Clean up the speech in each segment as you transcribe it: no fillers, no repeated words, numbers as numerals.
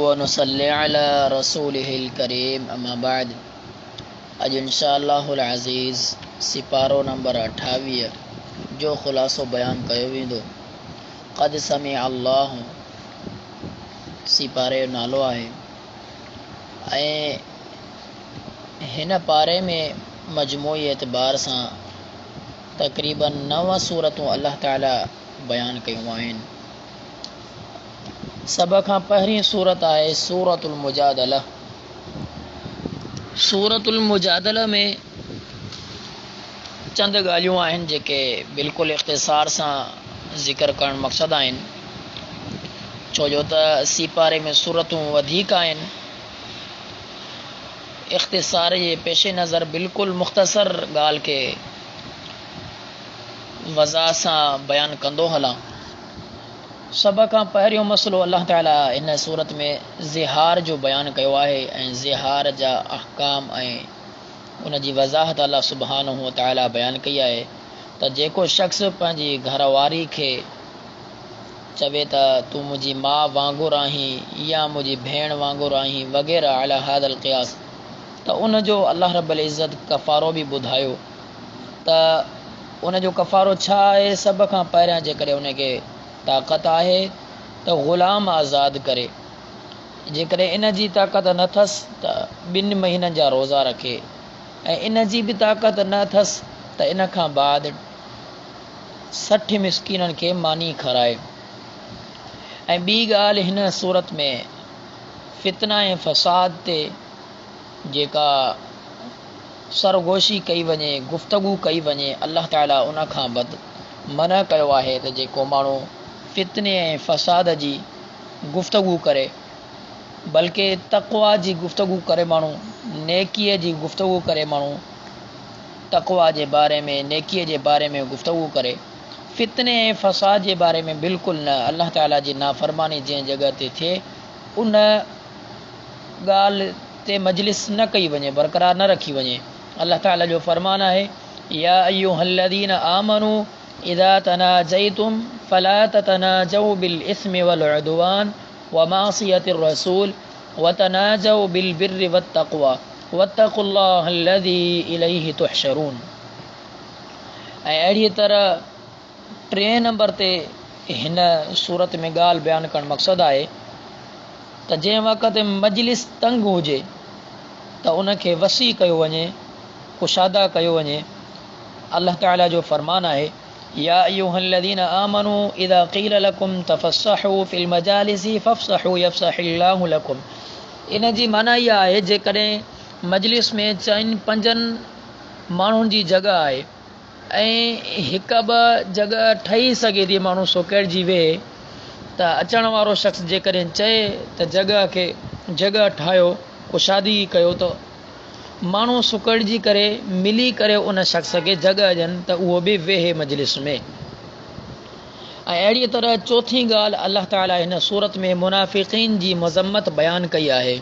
व नुसल्ली अला रसूलिहिल करीम अम्मा बाद। अज इंशाअल्लाहुल अज़ीज़ सिपारो नंबर 28 जो ख़ुलासो बयान कयो वेंदो। क़द समी अल्लाह सिपारे जो नालो आहे ऐं हिन पारे में मजमूई एतबार सां तक़रीबन 9 सूरतूं अल्लाह ताला बयान कयूं आहिनि। सभ खां पहिरीं सूरत आहे सूरतुल मुजादला। सूरतुल मुजादला में चंद ॻाल्हियूं आहिनि जेके बिल्कुलु इख़्तिसार सां ज़िक्र करणु मक़सदु आहिनि, छो जो त सिपारे में सूरतूं वधीक आहिनि। इख़्तिसार जे पेश नज़र बिल्कुलु मुख़्तसर ॻाल्हि खे वज़ाह सां बयानु कंदो हलां। सभ खां पहिरियों मसलो अल्लाह ताला इन सूरत में ज़िहार जो बयानु कयो आहे ऐं ज़िहार जा अहकाम ऐं उन जी वज़ाहत अल्लाह सुब्हानहु व तआला बयानु कई आहे त जेको शख़्स पंहिंजी घरवारी खे चवे त तूं मुंहिंजी माउ वांगुरु आहीं या मुंहिंजी भेण वांगुरु आहीं वग़ैरह अला हादल क़ियास, त उन जो अल्लाह रब्बुल इज़्ज़त कफ़ारो बि ॿुधायो त उन जो कफ़ारो छा आहे। सभ खां पहिरियां जेकॾहिं उनखे ताक़त आहे त ग़ुलाम आज़ादु करे, जेकॾहिं इन जी ताक़त न अथसि त 2 महीननि जा रोज़ा रखे, ऐं इन जी बि ताक़त न अथसि त इन खां बाद 60 मिस्कीननि खे मानी खाराए। ऐं ॿी ॻाल्हि हिन सूरत में फितना ऐं फ़साद ते जेका सरगोशी कई वञे, गुफ़्तगू कई वञे, अल्लाह ताला उन खां मना कयो आहे त जेको माण्हू फितने ऐं फ़साद जी गुफ़्तगू करे, बल्कि तक़वा जी गुफ़्तगू करे, माण्हू नेकीअ जी गुफ़्तगू करे, माण्हू तक़वा जे बारे में नेकीअ जे बारे में गुफ़्तगू करे, फितने ऐं फ़साद जे बारे में बिल्कुलु न। अल्लाह ताला जी नाफ़रमानी जंहिं जॻह ते थिए उन ॻाल्हि ते मजलिस न कई वञे, बरक़रार न रखी वञे। अल्लाह ताला जो फ़रमान आहे या अय्युहल्लज़ीना आमनू इज़ा तनाजयतुम फला ततनाजऊ बिल इस्मि वल उद्वान व मासियतिर रसूल व तनाजऊ बिल बिर्रि वत तक़वा वत्तक़ुल्लाहल्लज़ी इलैहि तुहशरून। ऐं अहिड़ी तरह 3 नंबर ते हिन सूरत में ॻाल्हि बयानु करणु मक़सदु आहे त जंहिं वक़्त मजलिस तंग हुजे त उनखे वसी कयो वञे, कुशादा कयो वञे। अल्लाह ताला जो फ़रमान आहे या अय्युहल्लज़ीना आमनू इज़ा क़ील लकुम तफ़स्सहू फ़िल मजालिसी फ़फ़्सहू यफ़्सहिल्लाहु लकुम। इन जी माना इहा आहे जेकॾहिं मजलिस में 4-5 माण्हुनि जी जॻह आहे ऐं 1-2 जॻह ठही सघे थी, माण्हू सुकड़जी वेहे, त अचण वारो शख़्स जेकॾहिं चए त जॻह ठाहियो, कुशादी कयो, त माण्हू सुकड़जी करे मिली करे उन शख़्स खे जॻह ॾियनि त उहो बि वेहे मजलिस में। ऐं अहिड़ी तरह चौथीं ॻाल्हि अल्लाह ताला हिन सूरत में मुनाफ़िक़ीन जी मज़म्मत बयानु कई आहे।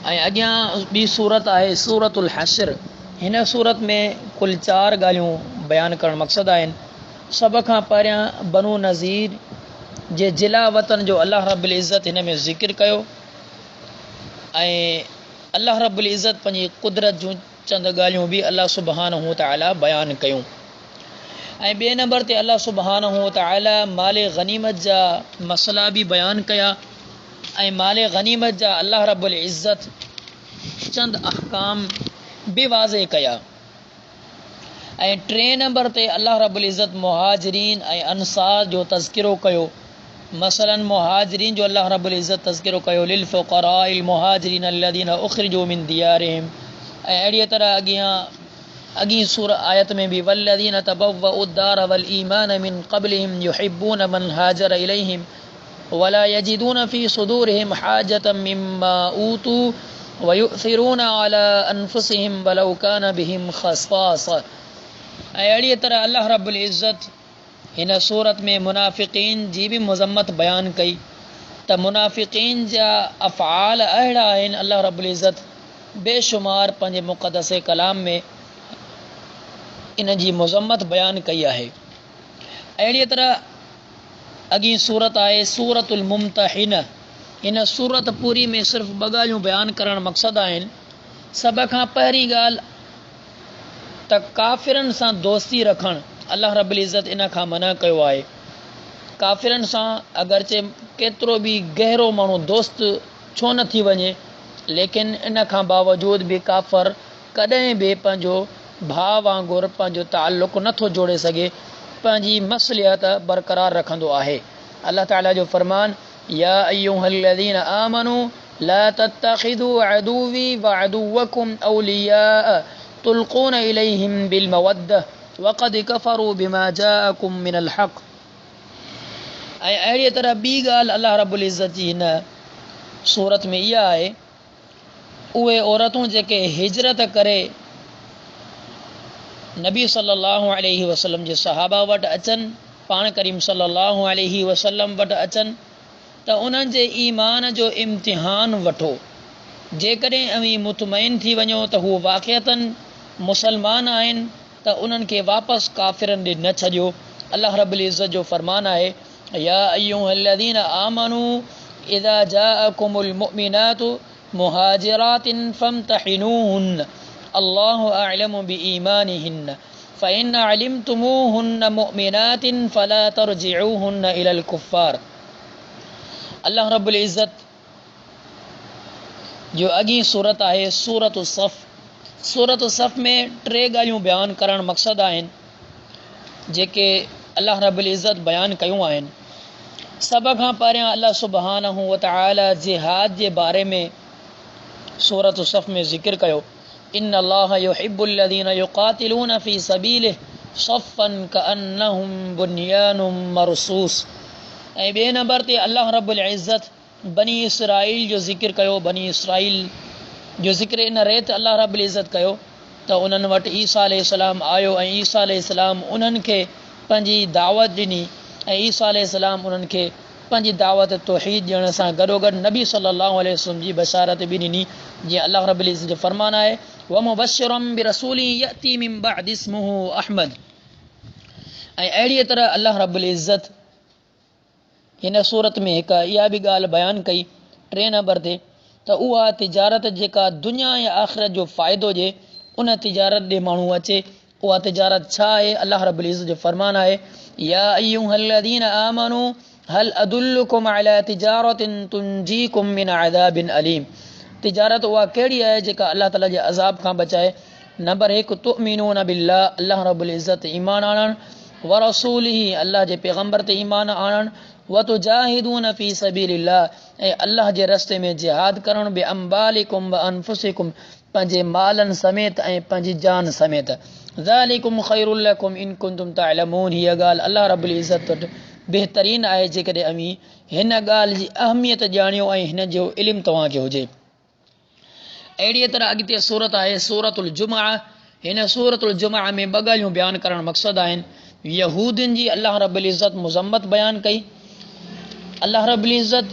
ऐं अॻियां ॿी सूरत आहे सूरतुल हश्र। हिन सूरत में कुल 4 ॻाल्हियूं बयानु करणु मक़सदु आहिनि। सभ खां पहिरियां बनु नज़ीर जे जिला वतन जो अल्लाह रब्बुल इज़्ज़त हिन में ज़िक्र कयो ऐं अल्लाह रब्बुल इज़्ज़त पंहिंजी कुदरत जूं चंद ॻाल्हियूं बि अल्लाह सुब्हानहु व तआला बयानु कयूं। ऐं 2 नंबर ते अल्लाह सुब्हानहु व तआला माले गनीमत जा मसला बि बयानु कया ऐं माले गनीमत जा अल्लाह रब्बुल इज़्ज़त चंद अहकाम बि वाज़े कया। ऐं 3 नंबर ते अल्लाह रब्बुल इज़्ज़त मुहाजिरीन ऐं अंसार जो तज़किरो कयो। मसलन मुहाजिरीन जो अल्लाह रब्बुल इज़्ज़त तज़किरो कयो लिल फ़ुक़राइल मुहाजिरीन अल्लज़ीना उख़रिजू मिन दियारिहिम। ऐं अहिड़ी तरह अॻी सूरत आयत में बि वल्लज़ीना तबव्वउद दार वल ईमान मिन क़ब्लिहिम युहिब्बून मन हाजर इलैहिम वला यजिदून फ़ी सुदूरिहिम हाजतम मिम्मा ऊतू व युअ्थिरून अला अनफुसिहिम वलौ कान बिहिम ख़सासा। ऐं अहिड़ी तरह अल्लाह रब्बुल इज़्ज़त हिन सूरत में मुनाफ़िक़ीन जी बि मज़म्मत बयानु कई त मुनाफ़िक़ीन जा अफ़आल अहिड़ा आहिनि। अल्लाह रब्बुल इज़्ज़त बेशुमार पंहिंजे मुक़द्दस कलाम में इन जी मज़म्मत बयानु कई आहे। अहिड़ी तरह अॻी सूरत आहे सूरतुल मुमतहिन। इन सूरत पूरी में सिर्फ़ु ॿ ॻाल्हियूं बयानु करणु मक़सदु आहिनि। सभ खां पहिरीं ॻाल्हि त काफ़िरनि सां दोस्ती रखणु अल्लाह रब्बुल इज़्ज़त इन खां मना कयो आहे। काफ़िरनि सां अगरचे केतिरो बि गहरो माण्हू दोस्त छो न थी वञे, लेकिन इन खां बावजूद बि काफ़िर कॾहिं बि पंहिंजो भाउ वांगुरु पंहिंजो ताल्लुक़ नथो जोड़े सघे, पंहिंजी मसलियत बरक़रार रखंदो आहे। अल्लाह ताला जो फरमान, या अय्युहल्लज़ीन आमनू ला तत्तखिदू अदुव्वी व अदुव्वकुम औलिया तुल्कून इलैहिम बिल मवद्दह वक़द कफ़रू बिमा जाअकुम मिनल हक़। ऐं अहिड़ी तरह ॿी ॻाल्हि अल्लाह रब्बुल इज़्ज़त जी हिन सूरत में इहा आहे, उहे औरतूं जेके हिजरत करे नबी सल्लल्लाहु अलैहि वसल्लम जे सहाबा वटि अचनि, पाण करीम सल्लल्लाहु अलैहि वसल्लम वटि अचनि, त उन्हनि जे ईमान जो इम्तिहान वठो। जेकॾहिं अवी मुतमइन थी वञो त हू वाक़िअतन मुसलमान आहिनि, त उन्हनि खे वापसि काफ़िरनि ॾे न छॾियो। अल्लाह रब्बुल इज़्ज़त जो फरमान आहे, या अय्युहल्लज़ीन आमनू इज़ा जाअकुमुल मुमिनातु मुहाजिरातिन फम्तहिनूहुन्न अल्लाहु अअलमु बिईमानिहिन्न फ़इन अलिमतुमूहुन्न मुमिनातिन फ़ला तर्जिऊहुन्न इलल कुफ़्फ़ार। अल्लाह रब्बुल इज़्ज़त जो अॻी सूरत आहे सूरत सफ़। सूरत सफ़ में टे ॻाल्हियूं बयानु करणु मक़सदु आहिनि जेके अल्लाह रब्बुल इज़्ज़त बयानु कयूं आहिनि। सभ खां पहिरियां अल्लाह सुब्हानहू व तआला जिहाद जे बारे में सूरत सफ़ में ज़िक्र कयो, इन्न अल्लाह युहिब्बुल्लज़ीन युक़ातिलून फ़ी सबीलिहि सफ़्फ़न कअन्नहुम बुन्यानुम मरसूस। ऐं ॿिए नंबर ते अल्लाह रब्बुल इज़्ज़त बनी इसराइल जो ज़िक्र कयो। बनी इसराइल जो ज़िक्र इन रेत अल्लाह रब्बुल इज़्ज़त कयो त उन्हनि वटि ईसा अलैहिस्सलाम आयो ऐं ईसा अलैहिस्सलाम उन्हनि खे पंहिंजी दावत ॾिनी, ऐं ईसा अलैहिस्सलाम उन्हनि खे पंहिंजी दावत तौहीद ॾियण सां गॾोगॾु नबी सल्लल्लाहु अलैहि वसल्लम जी बशारत बि ॾिनी। जीअं अल्लाह रब्बुल इज़्ज़त जो फरमान आहे, व मुबश्शिरम बिरसूलिन यअती मिन बअदि इस्मुहु अहमद। ऐं अहिड़ीअ तरह अल्लाह रब्बुल इज़्ज़त हिन सूरत में हिकु इहा बि ॻाल्हि बयानु कई टे नंबर ते, त उहा तिजारत जेका दुनिया ऐं आख़िरत जो फ़ाइदो ॾिए, उन तिजारत ॾे माण्हू अचे। उहा तिजारत छा आहे? अल्लाह रब्बुल इज़्ज़त जो फरमान आहे, या अय्युहल्लज़ीन आमनू हल अदुल्लुकुम अला तिजारतिन तुंजीकुम मिन अज़ाबिन अलीम। तिजारत उहा कहिड़ी आहे जेका अल्लाह ताला जे अज़ाब खां बचाए? नंबर हिकु, तुअमिनून बिल्लाह, अल्लाह रब्बुल इज़्ज़त ईमान आणणु, व रसूलिही, अल्लाह जे पैगंबर ते ईमान आणणु, व तुजाहिदून फ़ी सबीलिल्लाह, ऐं अल्लाह जे रस्ते में जिहाद करणु, बि अम्बालिकुम व अनफुसिकुम, पंहिंजे मालनि समेत ऐं पंहिंजी जान समेत। ज़ालिकुम ख़ैरुल लकुम इन कुंतुम तअलमून। हीअ ॻाल्हि अल्लाह रब्बुल इज़्ज़त वटि बहितरीन आहे जेकॾहिं अवी हिन ॻाल्हि जी अहमियत ॼाणियो ऐं हिन जो इल्मु तव्हांखे हुजे। अहिड़ीअ तरह अॻिते सूरत आहे सूरतुल जुमआ। हिन सूरतुल जुमआ में ॿ ॻाल्हियूं बयानु करणु मक़सदु आहिनि। यहूदियुनि जी अल्लाह रब्बुल इज़्ज़त मुज़म्मत बयानु कई। अल्लाह रब्बुल इज़्ज़त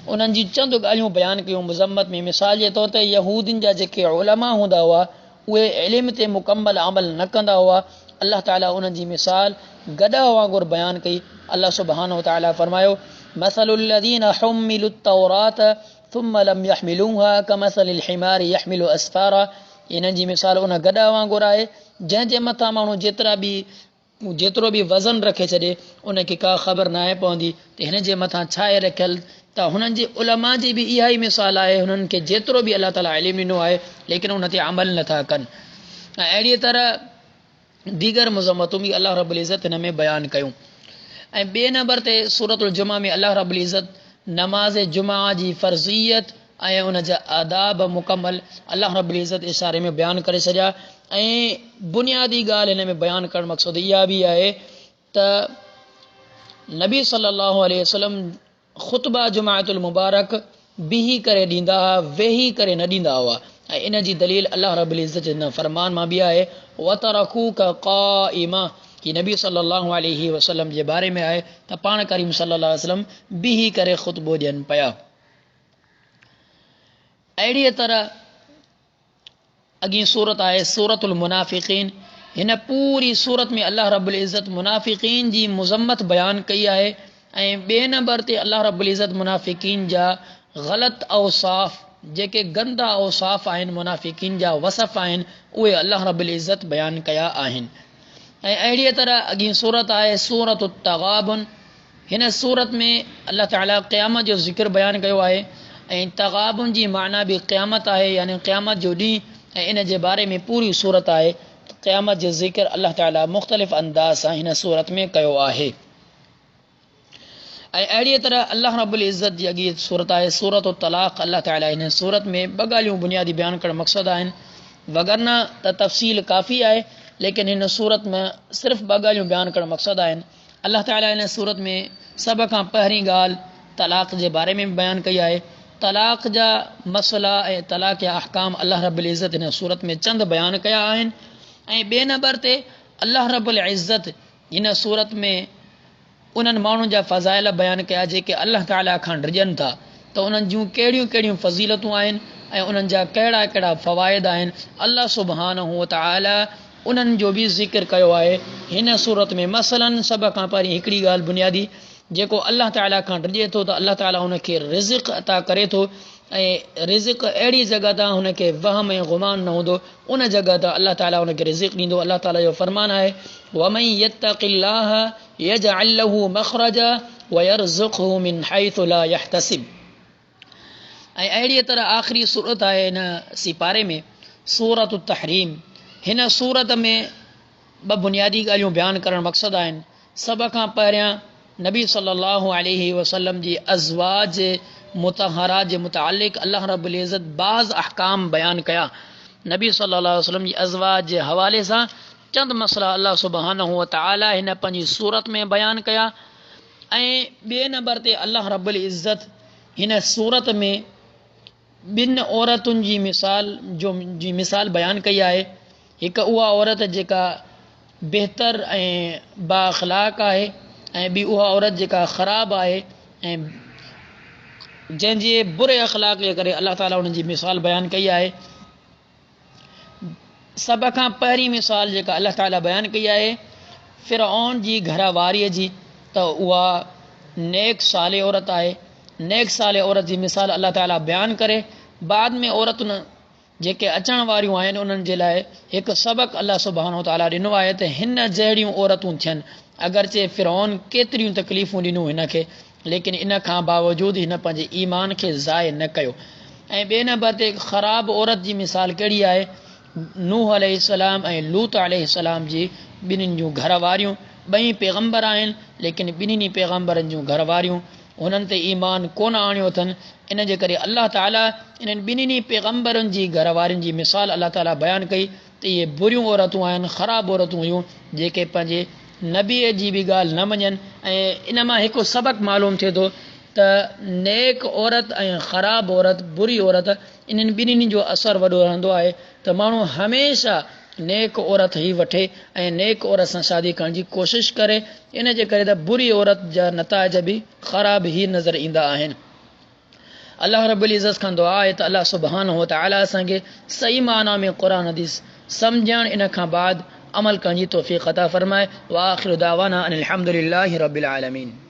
उन्हनि जी चंद ॻाल्हियूं बयानु कयूं मुज़म्मत में। मिसाल जे तौर ते यहूदियुनि जा जेके उलमा हूंदा हुआ उहे इल्म ते मुकम्मल अमल न कंदा हुआ। अल्लाह ताला उन्हनि जी मिसाल गॾह वांगुरु बयानु कई। अल्लाह सुब्हानहू व तआला फरमायो, मसलुल्लज़ीन हुम्मिलुत तौरात थुम्म लम यहमिलूहा कमसलिल हिमारी यहमिलु अस्फारा। इन्हनि जी मिसाल उन गॾह वांगुरु आहे जंहिंजे मथां माण्हू जेतिरो बि वज़न रखे छॾे उनखे का ख़बर न आहे पवंदी त हिन जे मथां छा आहे रखियलु। त हुननि जे उलमा जी बि इहा ई मिसाल आहे, हुननि खे जेतिरो बि अल्लाह ताला इल्मु ॾिनो आहे लेकिन उन ते अमल नथा कनि। ऐं अहिड़ीअ तरह दीगर मुज़म्मतूं बि अल्लाह रब्बुल इज़्ज़त हिन में बयानु कयूं। ऐं ॿिए नंबर ते सूरतुल जुमा में अल्लाह रब्बुल इज़्ज़त नमाज़ जुमा जी फ़र्ज़ियत ऐं उन जा आदाब मुकमल अल्लाह रब्बुल इज़्ज़त इशारे में बयानु करे छॾिया। ऐं बुनियादी ॻाल्हि हिन में बयानु करणु मक़सदु इहा बि आहे त नबी सल्लल्लाहु अलैहि वसल्लम ख़ुतबा जुमाअतुल मुबारक बीही करे ॾींदा हुआ, वेही करे न ॾींदा हुआ। ऐं इन जी दलील अल्लाह रब्बुल इज़्ज़त हिन फ़रमान मां बि आहे, वतरकूका क़ाइमा, कि नबी सल्लल्लाहु अलैहि वसल्लम जे बारे में आहे त पाण करीम सल्लल्लाहु अलैहि वसल्लम बीही करे ख़ुतबो ॾियनि पिया। अहिड़ीअ तरह अॻी सूरत आहे सूरतुल मुनाफ़िक़ीन। हिन पूरी सूरत में अल्लाह रब्बुल इज़्ज़त मुनाफ़िक़ीन जी मुज़म्मत बयानु कई आहे ऐं ॿिए नंबर ते अल्लाह रब्बुल इज़्ज़त मुनाफ़िकीन जा ग़लति औसाफ़ जेके गंदा औसाफ़ आहिनि मुनाफ़िकीन जा वसफ़ आहिनि उहे अल्लाह रब्बुल इज़्ज़त बयानु कया आहिनि। ऐं अहिड़ीअ तरह अॻी सूरत आहे सूरत तग़ाबुन। हिन सूरत में अल्लाह ताला क़यामत जो ज़िक्र बयानु कयो आहे ऐं तग़ाबुन जी माना बि क़यामत आहे यानी क़यामत जो ॾींहुं ऐं इन जे बारे में पूरी सूरत आहे। क़यामत जो ज़िक्र अल्लाह ताला मुख़्तलिफ़ अंदाज़ सां हिन सूरत में कयो आहे। ऐं अहिड़ीअ तरह अल्लाह रब्बुल इज़्ज़त जी अॻी सूरत आहे सूरत तलाक़। अल्लाह ताला हिन सूरत में ॿ ॻाल्हियूं बुनियादी बयानु करणु मक़सदु आहिनि, वगरना त तफ़सील काफ़ी आहे, लेकिन हिन सूरत में सिर्फ़ु ॿ ॻाल्हियूं बयानु करणु मक़सदु आहिनि। अल्लाह ताला हिन सूरत में सभ खां पहिरीं ॻाल्हि तलाक़ जे बारे में बयानु कई आहे। तलाक़ जा मसइला ऐं तलाक़ जा अहकाम अल्लाह रब्बुल इज़्ज़त हिन सूरत में चंद बयानु कया आहिनि। ऐं ॿिए नंबर ते अल्लाह रब्बुल इज़्ज़त हिन सूरत में उन्हनि माण्हुनि जा फ़ज़ाइल बयानु कया जेके अल्लाह ताला खां डिॼनि था, त उन्हनि जूं कहिड़ियूं कहिड़ियूं फ़ज़ीलतूं आहिनि ऐं उन्हनि जा कहिड़ा कहिड़ा फ़वाइद आहिनि। अल्लाह सुब्हानहू व तआला उन्हनि जो बि ज़िक्र कयो आहे हिन सूरत में। मसलन सभ खां पहिरीं हिकिड़ी ॻाल्हि बुनियादी, जेको अल्लाह ताला खां डिॼे थो त अल्लाह ताला हुनखे रिज़्क़ अता करे थो ऐं रिज़्क़ अहिड़ी जॻह तां हुनखे वहम ऐं गुमान न हूंदो, उन जॻह तां अल्लाह ताला हुनखे रिज़्क़ ॾींदो। अल्लाह ताला जो फ़रमान आहे वमन यत्तक़िल्लाह यजअल लहू मख़रजा वयरज़ुक़हू मिन हैथु ला यहतसिब। ऐं अहिड़ीअ तरह आख़िरी सूरत आहे हिन सिपारे में सूरत तहरीम। हिन सूरत में ॿ बुनियादी ॻाल्हियूं बयानु करणु मक़सदु आहिनि। सभ खां पहिरियां नबी सल्लल्लाहु अलैहि वसल्लम जी अज़वाज मुतहरा जे मुतालिक़ अल्लाह रब्बुल इज़्ज़त बाज़ अहकाम बयानु कया। नबी सल्लल्लाहु अलैहि वसल्लम जी अज़वाज जे हवाले सां चंद मसला अल्लाह सुब्हानहू व तआला हिन पंहिंजी सूरत में बयानु कया। ऐं ॿिए नंबर ते अल्लाह रब्बुल इज़्ज़त हिन सूरत में ॿिनि औरतुनि जी मिसाल बयानु कई आहे। हिकु उहा औरत जेका बहितर ऐं बाअख़लाक़ आहे ऐं ॿी उहा औरत जेका ख़राबु आहे ऐं जंहिंजे बुरे अख़लाक़ जे करे अल्लाह ताला उन्हनि जी मिसाल बयानु कई आहे। सभ खां पहिरीं मिसाल जेका अल्लाह ताला बयानु कई आहे फ़िरऔन जी घरवारीअ जी, त उहा नेक साले औरत आहे। नेक साले औरत जी मिसाल अल्लाह ताला बयानु करे बाद में औरतुनि जेके अचण वारियूं आहिनि उन्हनि जे लाइ हिकु सबक़ु अल्लाह सुब्हानहू ताला ॾिनो आहे त हिन जहिड़ियूं औरतूं थियनि। अगरचे फ़िरऔन केतिरियूं तकलीफ़ूं ॾिनूं हिनखे, लेकिन इन खां बावजूदि हिन पंहिंजे ईमान खे ज़ाय न कयो। ऐं ॿिए नंबर ते ख़राबु औरत जी मिसाल कहिड़ी आहे, नूह अलैहिस्सलाम ऐं लूत अलैहिस्सलाम जी ॿिन्हिनि जूं घरवारियूं। ॿई पैगम्बर आहिनि, लेकिन ॿिन्हिनि पैगम्बरनि जूं घरवारियूं हुननि ते ईमान कोन आणियो अथनि। इन जे करे अल्लाह ताला इन्हनि ॿिन्हिनि पैगम्बरनि जी घरवारियुनि जी मिसाल अल्लाह ताला बयानु कई त इहे बुरियूं औरतूं आहिनि, ख़राबु औरतूं हुयूं जेके पंहिंजे नबीअ जी बि ॻाल्हि न मञनि। ऐं इन मां हिकु सबक़ु मालूम थिए थो त नेक औरत ऐं ख़राबु औरत, बुरी औरत, इन्हनि ॿिन्हिनि जो असरु वॾो रहंदो आहे त माण्हू हमेशह नेक औरत ई वठे ऐं नेक औरत सां शादी करण जी कोशिशि करे। इन जे करे त बुरी औरत जा नताइज बि ख़राब ई नज़र ईंदा आहिनि। अल्लाह रब्बुल इज़्ज़त खां दुआ आहे त अल्लाह सुब्हानहू व तआला असांखे सही माना में क़ुरान हदीस सम्झण, इन खां बाद अमल करण जी तौफ़ीक़ अता फ़रमाए। व आख़िरु दावाना अनिल हम्दुलिल्लाहि रब्बिल आलमीन।